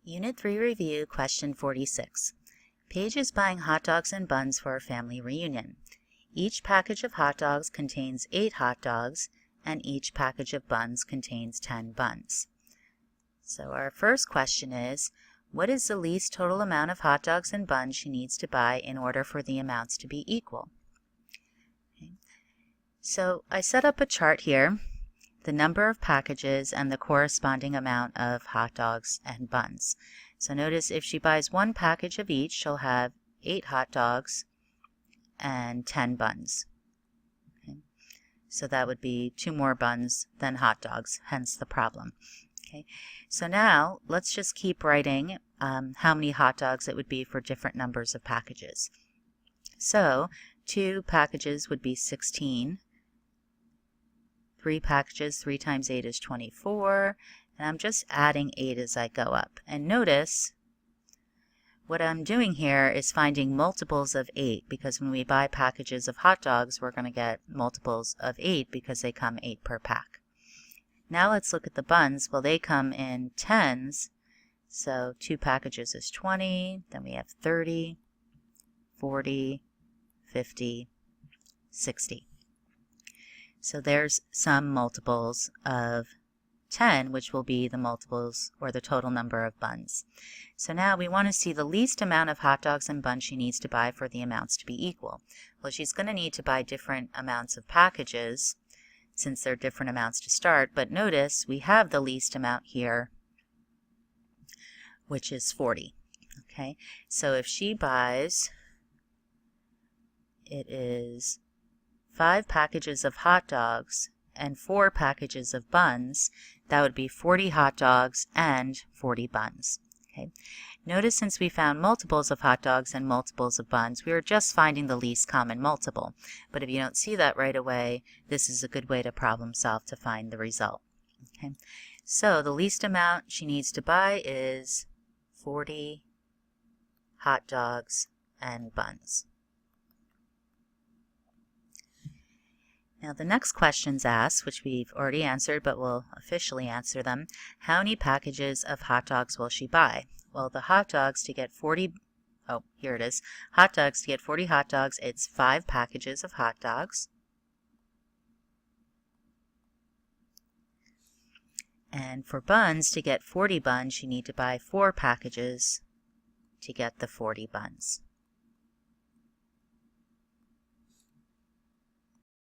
Unit 3 Review, Question 46. Paige is buying hot dogs and buns for a family reunion. Each package of hot dogs contains 8 hot dogs, and each package of buns contains 10 buns. So our first question is, what is the least total amount of hot dogs and buns she needs to buy in order for the amounts to be equal? Okay. So I set up a chart here, the number of packages and the corresponding amount of hot dogs and buns. So notice if she buys one package of each, she'll have 8 hot dogs and 10 buns. Okay. So that would be 2 more buns than hot dogs, hence the problem. Okay. So now let's just keep writing how many hot dogs it would be for different numbers of packages. So 2 packages would be 16. 3 packages, 3 times 8 is 24, and I'm just adding 8 as I go up. And notice what I'm doing here is finding multiples of 8, because when we buy packages of hot dogs, we're going to get multiples of 8 because they come 8 per pack. Now let's look at the buns. Well, they come in tens, so 2 packages is 20, then we have 30, 40, 50, 60. So there's some multiples of 10, which will be the multiples or the total number of buns. So now we want to see the least amount of hot dogs and buns she needs to buy for the amounts to be equal. Well, she's going to need to buy different amounts of packages since they're different amounts to start, but notice we have the least amount here, which is 40. Okay, so if she buys, it is 5 packages of hot dogs and 4 packages of buns, that would be 40 hot dogs and 40 buns. Okay. Notice since we found multiples of hot dogs and multiples of buns, we are just finding the least common multiple. But if you don't see that right away, this is a good way to problem solve to find the result. Okay. So the least amount she needs to buy is 40 hot dogs and buns. Now the next questions ask, which we've already answered but we'll officially answer them, how many packages of hot dogs will she buy? Well, the hot dogs to get 40, oh, here it is. Hot dogs to get 40 hot dogs, it's 5 packages of hot dogs. And for buns, to get 40 buns, you need to buy 4 packages to get the 40 buns.